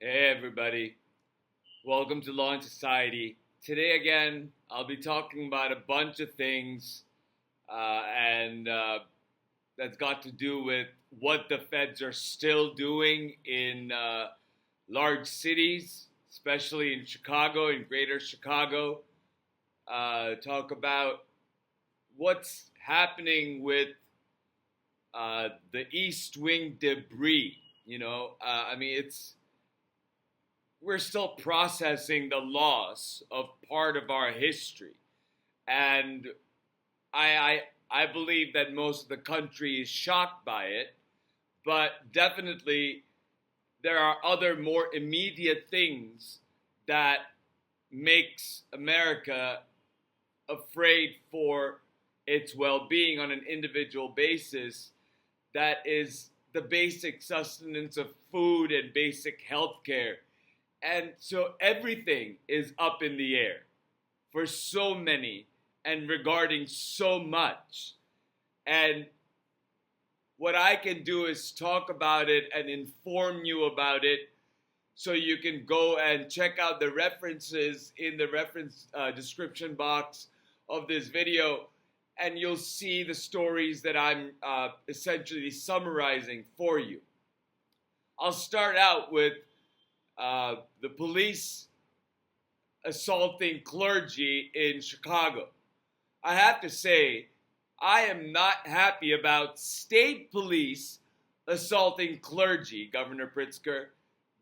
Hey everybody, welcome to Law and Society. Today again, I'll be talking about a bunch of things and that's got to do with what the feds are still doing in large cities, especially in Chicago, in greater Chicago. Talk about what's happening with the East Wing debris. We're still processing the loss of part of our history. And I believe that most of the country is shocked by it, but definitely there are other more immediate things that makes America afraid for its well-being on an individual basis. That is the basic sustenance of food and basic health care. And so everything is up in the air for so many and regarding so much. And what I can do is talk about it and inform you about it so you can go and check out the references in the reference description box of this video, and you'll see the stories that I'm essentially summarizing for you. I'll start out with the police assaulting clergy in Chicago. I have to say, I am not happy about state police assaulting clergy, Governor Pritzker.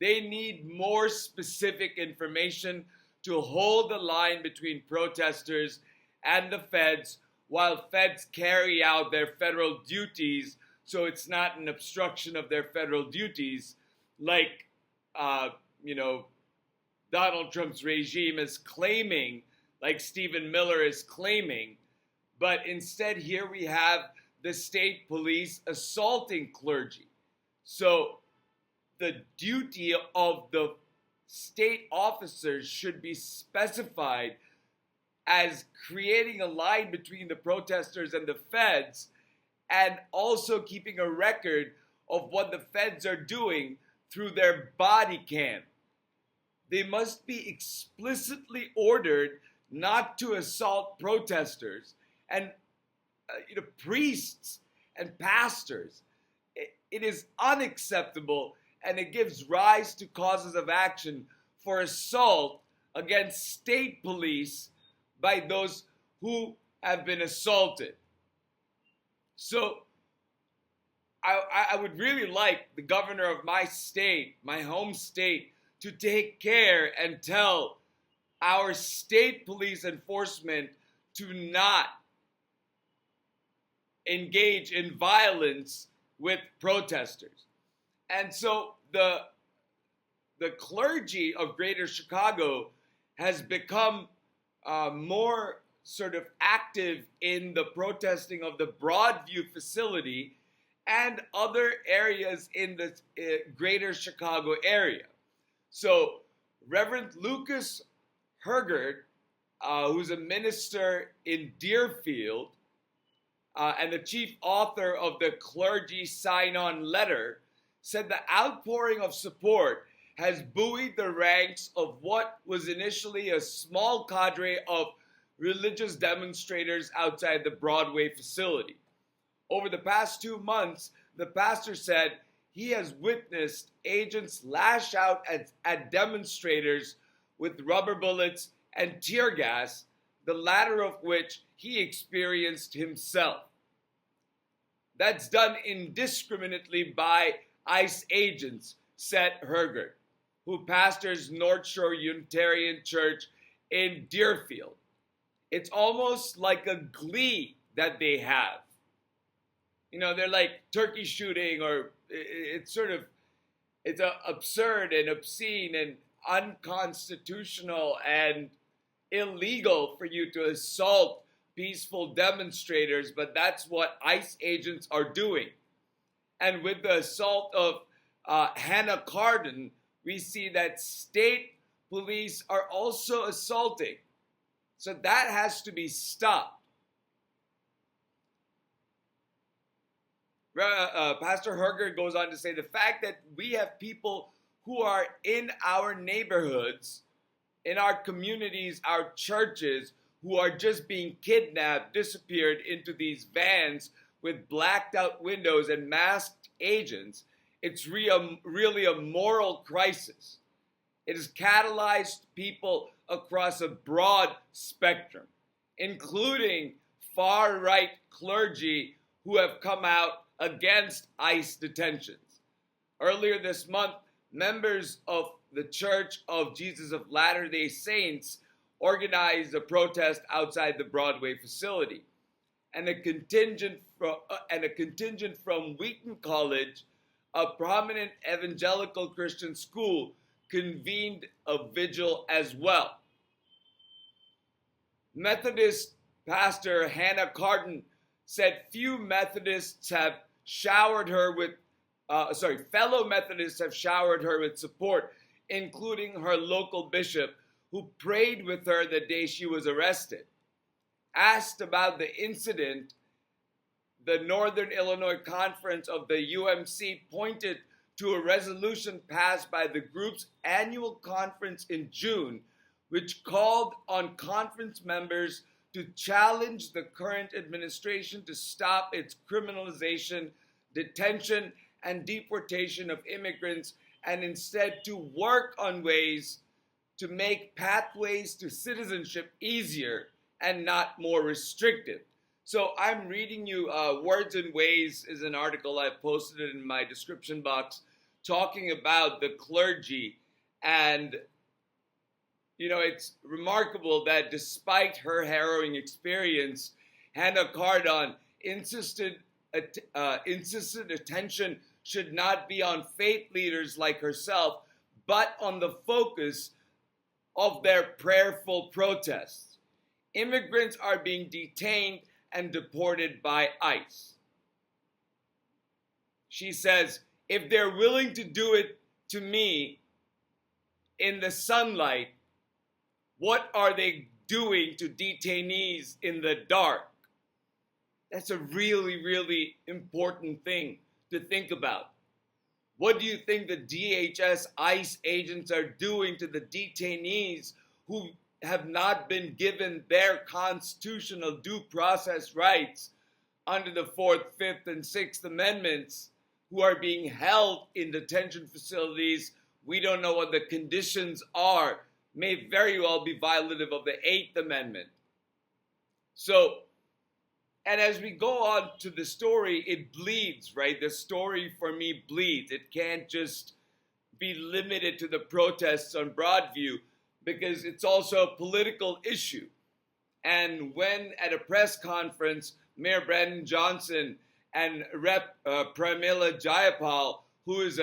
They need more specific information to hold the line between protesters and the feds while feds carry out their federal duties, so it's not an obstruction of their federal duties like Donald Trump's regime is claiming, like Stephen Miller is claiming. But instead, here we have the state police assaulting clergy. So the duty of the state officers should be specified as creating a line between the protesters and the feds, and also keeping a record of what the feds are doing through their body cam. They must be explicitly ordered not to assault protesters and priests and pastors. It is unacceptable, and it gives rise to causes of action for assault against state police by those who have been assaulted. So I would really like the governor of my state, my home state, to take care and tell our state police enforcement to not engage in violence with protesters. And so the clergy of Greater Chicago has become more sort of active in the protesting of the Broadview facility and other areas in the Greater Chicago area. So Reverend Lucas Hergert, who's a minister in Deerfield and the chief author of the Clergy sign-on letter, said the outpouring of support has buoyed the ranks of what was initially a small cadre of religious demonstrators outside the Broadway facility. Over the past 2 months, the pastor said he has witnessed agents lash out at demonstrators with rubber bullets and tear gas, the latter of which he experienced himself. That's done indiscriminately by ICE agents, said Hergert, who pastors North Shore Unitarian Church in Deerfield. It's almost like a glee that they have. They're like turkey shooting, or it's absurd and obscene and unconstitutional and illegal for you to assault peaceful demonstrators, but that's what ICE agents are doing. And with the assault of Hannah Cardin, we see that state police are also assaulting. So that has to be stopped. Pastor Herger goes on to say the fact that we have people who are in our neighborhoods, in our communities, our churches, who are just being kidnapped, disappeared into these vans with blacked out windows and masked agents. It's really a moral crisis. It has catalyzed people across a broad spectrum, including far-right clergy who have come out against ICE detentions. Earlier this month, members of the Church of Jesus of Latter-day Saints organized a protest outside the Broadway facility, and a contingent from Wheaton College, a prominent evangelical Christian school, convened a vigil as well. Methodist pastor Hannah Carton said fellow Methodists have showered her with support, including her local bishop, who prayed with her the day she was arrested. Asked about the incident, the Northern Illinois Conference of the UMC pointed to a resolution passed by the group's annual conference in June, which called on conference members to challenge the current administration to stop its criminalization, detention, and deportation of immigrants, and instead to work on ways to make pathways to citizenship easier and not more restrictive. So I'm reading you Words and Ways is an article I've posted it in my description box talking about the clergy. And, you know, it's remarkable that despite her harrowing experience, Hannah Cardon insisted attention should not be on faith leaders like herself, but on the focus of their prayerful protests. Immigrants are being detained and deported by ICE. She says, if they're willing to do it to me in the sunlight, what are they doing to detainees in the dark? That's a really, really important thing to think about. What do you think the DHS ICE agents are doing to the detainees who have not been given their constitutional due process rights under the 4th, 5th, and 6th Amendments, who are being held in detention facilities? We don't know what the conditions are, may very well be violative of the 8th Amendment. So, and as we go on to the story, it bleeds, right? The story for me bleeds. It can't just be limited to the protests on Broadview, because it's also a political issue. And when at a press conference, Mayor Brandon Johnson and Rep. Pramila Jayapal, who is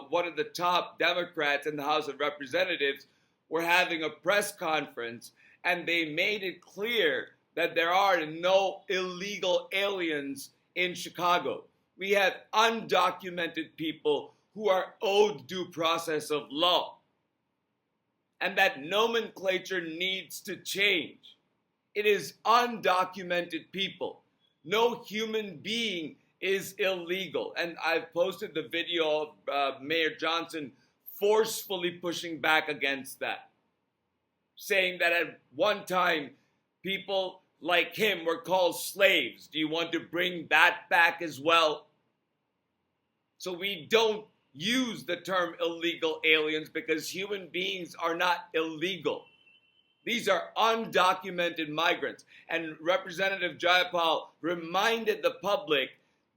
one of the top Democrats in the House of Representatives, were having a press conference, and they made it clear that there are no illegal aliens in Chicago. We have undocumented people who are owed due process of law. And that nomenclature needs to change. It is undocumented people. No human being is illegal. And I've posted the video of Mayor Johnson forcefully pushing back against that, saying that at one time people like him were called slaves. Do you want to bring that back as well? So we don't use the term illegal aliens, because human beings are not illegal. These are undocumented migrants. And Representative Jayapal reminded the public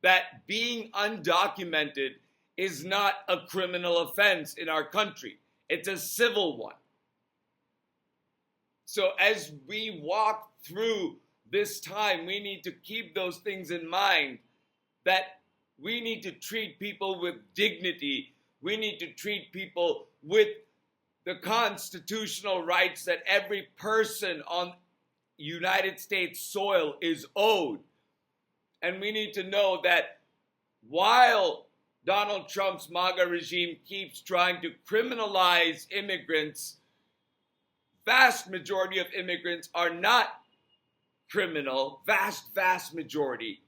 that being undocumented is not a criminal offense in our country. It's a civil one. So as we walk through this time, we need to keep those things in mind, that we need to treat people with dignity. We need to treat people with the constitutional rights that every person on United States soil is owed. And we need to know that while Donald Trump's MAGA regime keeps trying to criminalize immigrants, vast majority of immigrants are not criminal, vast majority.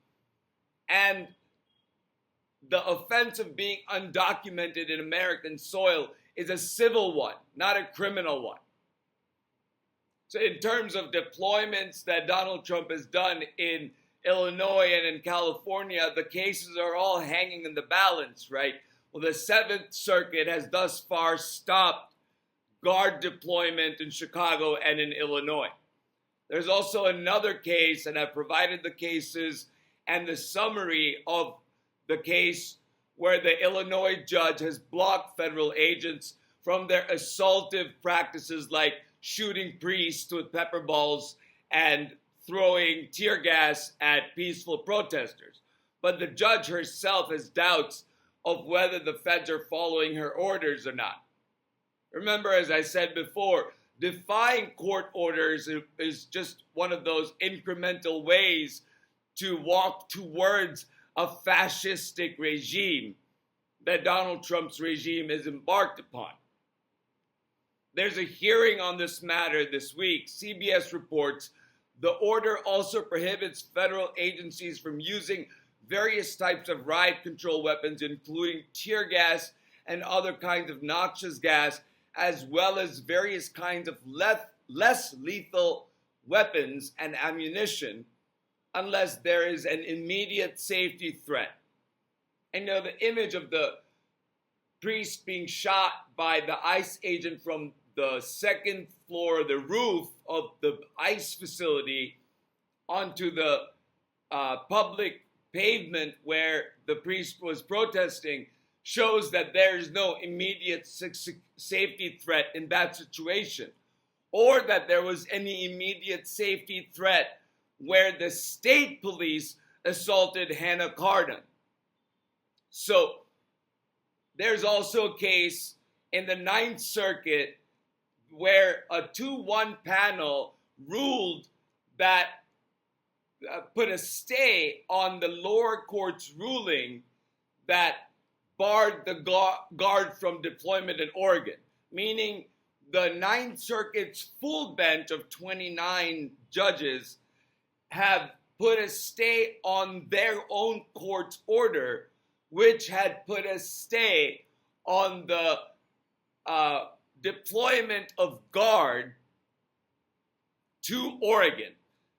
And the offense of being undocumented in American soil is a civil one, not a criminal one. So in terms of deployments that Donald Trump has done in Illinois and in California, the cases are all hanging in the balance, right? Well, the Seventh Circuit has thus far stopped Guard deployment in Chicago and in Illinois. There's also another case, and I've provided the cases and the summary of the case where the Illinois judge has blocked federal agents from their assaultive practices like shooting priests with pepper balls and throwing tear gas at peaceful protesters. But the judge herself has doubts of whether the feds are following her orders or not. Remember, as I said before, defying court orders is just one of those incremental ways to walk towards a fascistic regime that Donald Trump's regime has embarked upon. There's a hearing on this matter this week. CBS reports the order also prohibits federal agencies from using various types of riot control weapons, including tear gas and other kinds of noxious gas, as well as various kinds of less lethal weapons and ammunition, unless there is an immediate safety threat. And the image of the priest being shot by the ICE agent from the second floor, the roof of the ICE facility, onto the public pavement where the priest was protesting shows that there is no immediate safety threat in that situation, or that there was any immediate safety threat where the state police assaulted Hannah Cardon. So there's also a case in the Ninth Circuit where a 2-1 panel ruled that put a stay on the lower court's ruling that barred the Guard from deployment in Oregon, meaning the Ninth Circuit's full bench of 29 judges have put a stay on their own court's order, which had put a stay on the deployment of Guard to Oregon,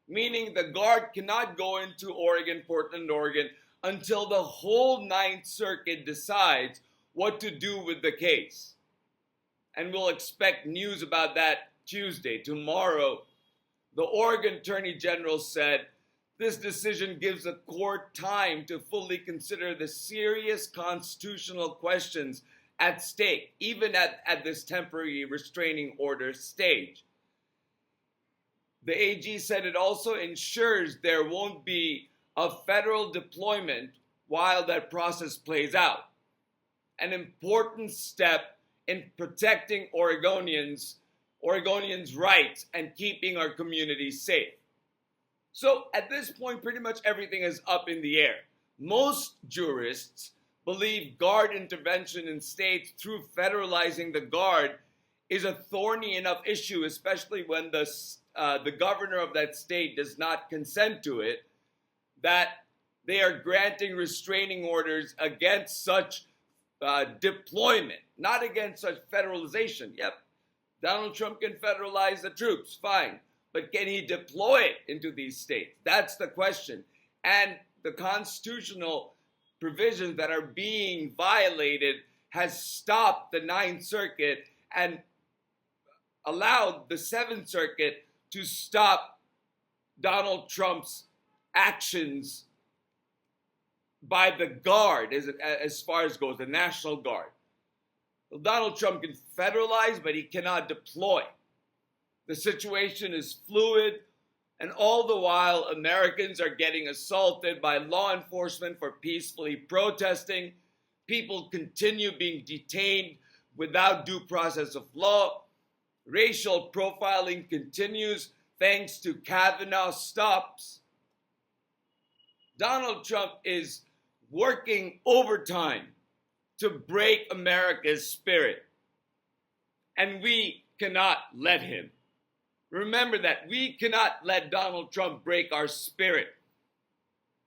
meaning the Guard cannot go into Oregon, Portland, Oregon, until the whole Ninth Circuit decides what to do with the case. And we'll expect news about that Tuesday. Tomorrow, the Oregon Attorney General said this decision gives the court time to fully consider the serious constitutional questions at stake, even at this temporary restraining order stage. The AG said it also ensures there won't be a federal deployment while that process plays out. An important step in protecting Oregonians' rights and keeping our communities safe. So at this point, pretty much everything is up in the air. Most jurists believe Guard intervention in states through federalizing the Guard is a thorny enough issue, especially when the governor of that state does not consent to it, that they are granting restraining orders against such deployment, not against such federalization. Yep, Donald Trump can federalize the troops, fine. But can he deploy it into these states? That's the question. And the constitutional provisions that are being violated has stopped the Ninth Circuit and allowed the Seventh Circuit to stop Donald Trump's actions by the Guard, as far as goes, the National Guard. Well, Donald Trump can federalize, but he cannot deploy. The situation is fluid, and all the while, Americans are getting assaulted by law enforcement for peacefully protesting. People continue being detained without due process of law. Racial profiling continues thanks to Kavanaugh stops. Donald Trump is working overtime to break America's spirit, and we cannot let him. Remember that we cannot let Donald Trump break our spirit.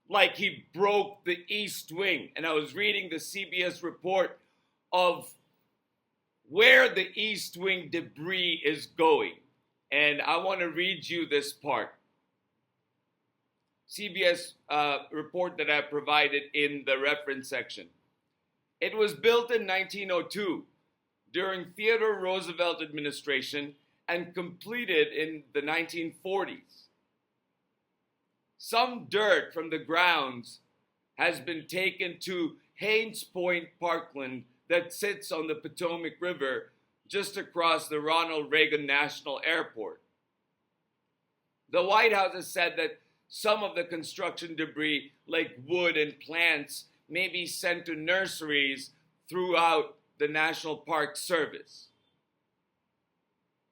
like he broke the East Wing. And I was reading the CBS report of where the East Wing debris is going. And I want to read you this part. CBS report that I provided in the reference section. It was built in 1902 during Theodore Roosevelt administration and completed in the 1940s. Some dirt from the grounds has been taken to Haynes Point Parkland that sits on the Potomac River just across the Ronald Reagan National Airport. The White House has said that some of the construction debris, like wood and plants, may be sent to nurseries throughout the National Park Service.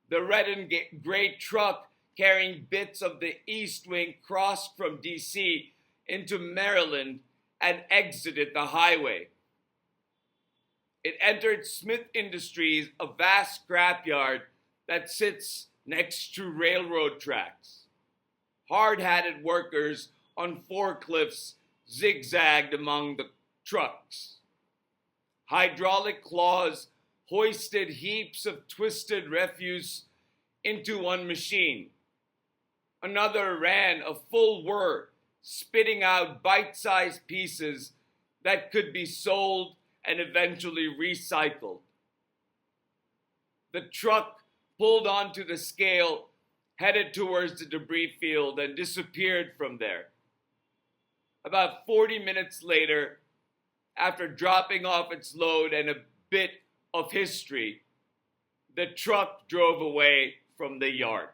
The red and gray truck carrying bits of the East Wing crossed from D.C. into Maryland and exited the highway. It entered Smith Industries, a vast scrapyard that sits next to railroad tracks. Hard-hatted workers on forklifts zigzagged among the trucks. Hydraulic claws hoisted heaps of twisted refuse into one machine. Another ran a full whir, spitting out bite-sized pieces that could be sold and eventually recycled. The truck pulled onto the scale, headed towards the debris field, and disappeared from there. About 40 minutes later, after dropping off its load and a bit of history, the truck drove away from the yard.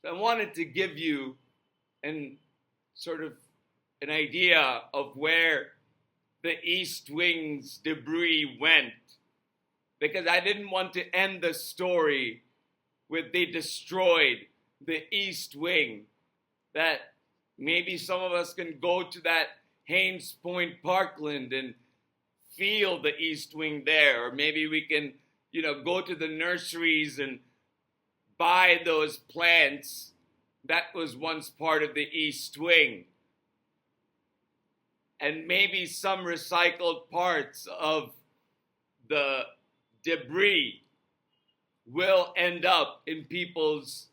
So I wanted to give you an idea of where the East Wing's debris went, because I didn't want to end the story with they destroyed the East Wing, that maybe some of us can go to that Haynes Point Parkland and feel the East Wing there, or maybe we can, go to the nurseries and buy those plants that was once part of the East Wing. And maybe some recycled parts of the debris will end up in people's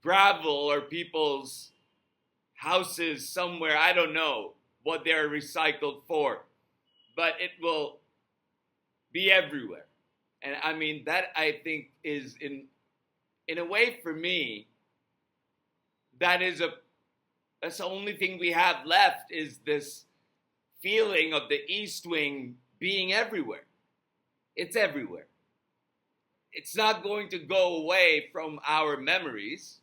gravel or people's houses somewhere. I don't know what they're recycled for, but it will be everywhere. And I mean, that I think is in a way for me, that's the only thing we have left, is this feeling of the East Wing being everywhere. It's everywhere. It's not going to go away from our memories.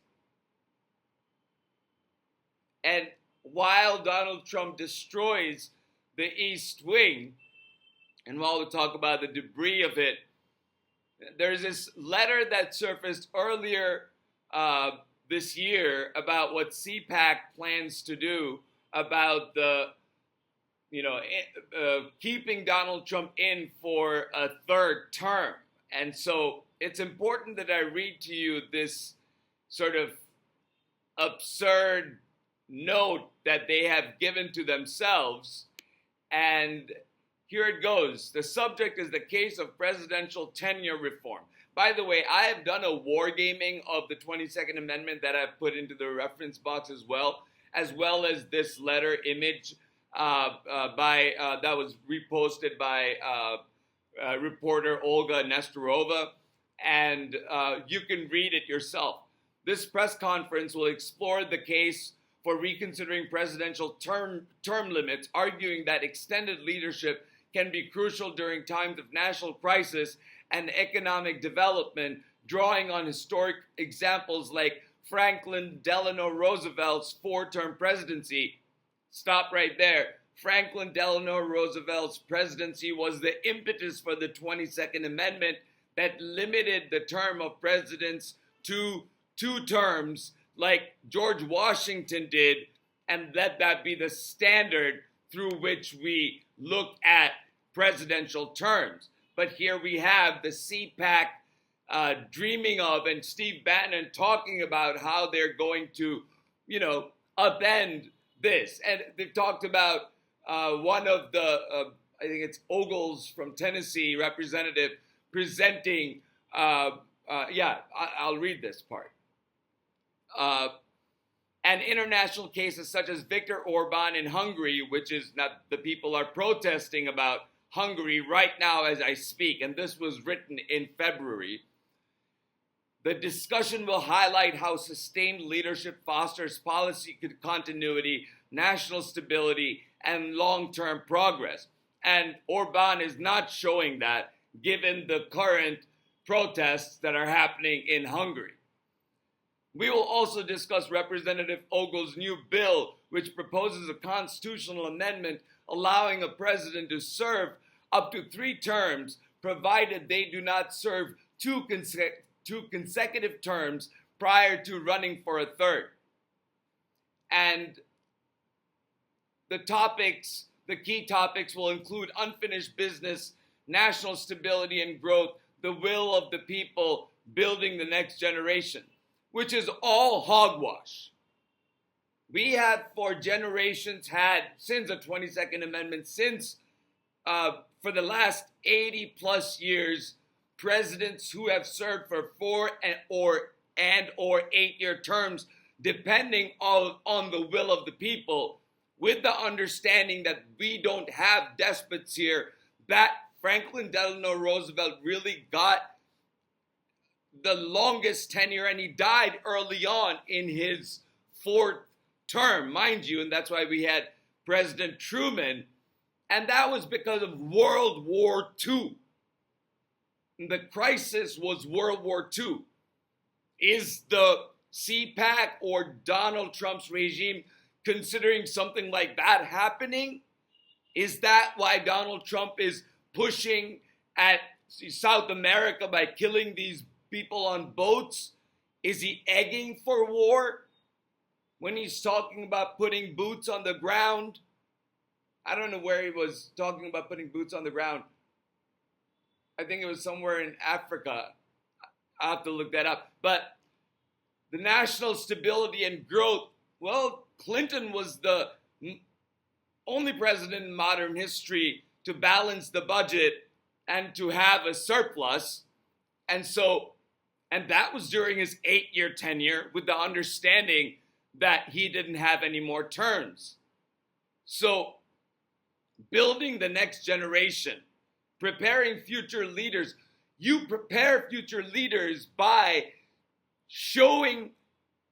And while Donald Trump destroys the East Wing, and while we talk about the debris of it, there's this letter that surfaced earlier this year about what CPAC plans to do about keeping Donald Trump in for a third term. And so it's important that I read to you this sort of absurd note that they have given to themselves. And here it goes. The subject is the case of presidential tenure reform. By the way, I have done a wargaming of the 22nd Amendment that I've put into the reference box as well as this letter image that was reposted by reporter Olga Nestorova, and you can read it yourself. This press conference will explore the case for reconsidering presidential term limits, arguing that extended leadership can be crucial during times of national crisis and economic development, drawing on historic examples like Franklin Delano Roosevelt's 4-term presidency. Stop right there. Franklin Delano Roosevelt's presidency was the impetus for the 22nd Amendment that limited the term of presidents to 2 terms, like George Washington did, and let that be the standard through which we look at presidential terms. But here we have the CPAC dreaming of, and Steve Bannon talking about how they're going to upend this. And they've talked about one of the, I think it's Ogles from Tennessee, representative, presenting, I'll read this part. And international cases such as Viktor Orban in Hungary, which is not, the people are protesting about Hungary right now as I speak, and this was written in February. The discussion will highlight how sustained leadership fosters policy continuity, national stability, and long-term progress. And Orban is not showing that, given the current protests that are happening in Hungary. We will also discuss Representative Ogle's new bill, which proposes a constitutional amendment allowing a president to serve up to 3 terms, provided they do not serve two consecutive terms prior to running for a third. And the key topics will include unfinished business, national stability and growth, the will of the people, building the next generation, which is all hogwash. We have for generations had, since the 22nd Amendment, for the last 80 plus years, presidents who have served for 4 or 8-year terms, depending on the will of the people, with the understanding that we don't have despots here, that Franklin Delano Roosevelt really got the longest tenure, and he died early on in his 4th term, mind you, and that's why we had President Truman, and that was because of World War II. The crisis was World War II. Is the CPAC or Donald Trump's regime considering something like that happening? Is that why Donald Trump is pushing at South America by killing these people on boats? Is he egging for war when he's talking about putting boots on the ground? I don't know where he was talking about putting boots on the ground. I think it was somewhere in Africa. I'll have to look that up. But the national stability and growth, well, Clinton was the only president in modern history to balance the budget and to have a surplus. And that was during his 8-year tenure, with the understanding that he didn't have any more terms. So, building the next generation, preparing future leaders. You prepare future leaders by showing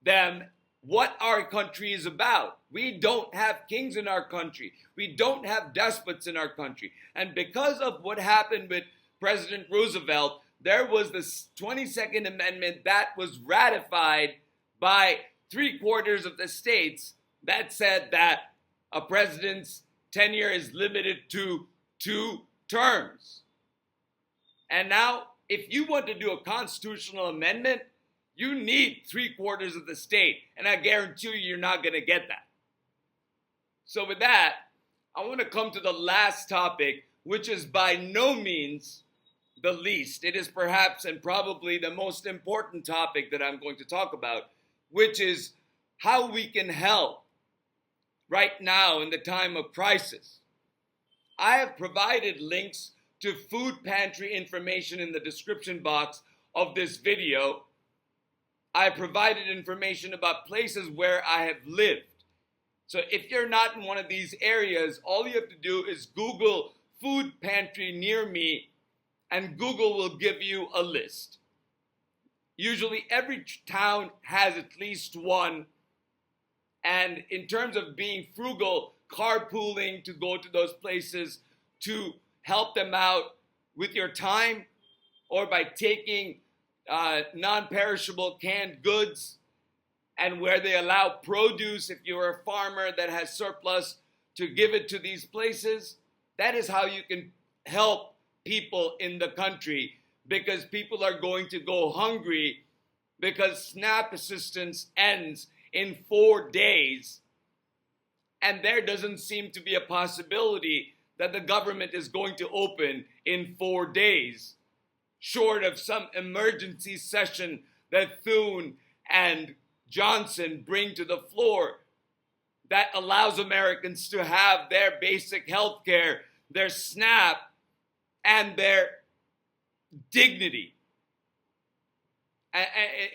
them what our country is about. We don't have kings in our country. We don't have despots in our country. And because of what happened with President Roosevelt, there was this 22nd Amendment that was ratified by 3/4 of the states that said that a president's tenure is limited to 2 terms. And now, if you want to do a constitutional amendment, you need 3/4 of the state. And I guarantee you, you're not going to get that. So with that, I want to come to the last topic, which is by no means the least. It is perhaps and probably the most important topic that I'm going to talk about, which is how we can help right now in the time of crisis. I have provided links to food pantry information in the description box of this video. I have provided information about places where I have lived. So if you're not in one of these areas, all you have to do is Google food pantry near me, and Google will give you a list. Usually every town has at least one. And in terms of being frugal, carpooling to go to those places to help them out with your time, or by taking non-perishable canned goods, and where they allow produce, if you're a farmer that has surplus, to give it to these places. That is how you can help people in the country, because people are going to go hungry, because SNAP assistance ends in 4 days, and there doesn't seem to be a possibility that the government is going to open in 4 days, short of some emergency session that Thune and Johnson bring to the floor that allows Americans to have their basic health care, their SNAP, and their dignity.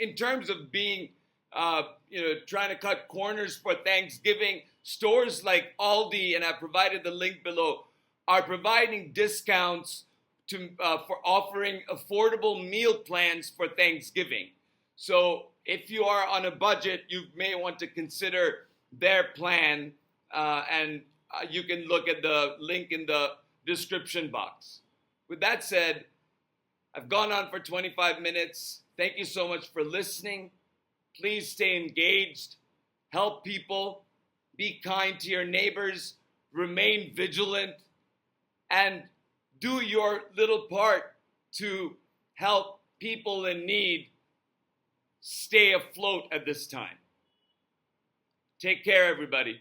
In terms of being, trying to cut corners for Thanksgiving, stores like Aldi, and I've provided the link below, are providing discounts for offering affordable meal plans for Thanksgiving. So if you are on a budget, you may want to consider their plan, and you can look at the link in the description box. With that said, I've gone on for 25 minutes. Thank you so much for listening. Please stay engaged, help people, be kind to your neighbors, remain vigilant, and do your little part to help people in need stay afloat at this time. Take care, everybody.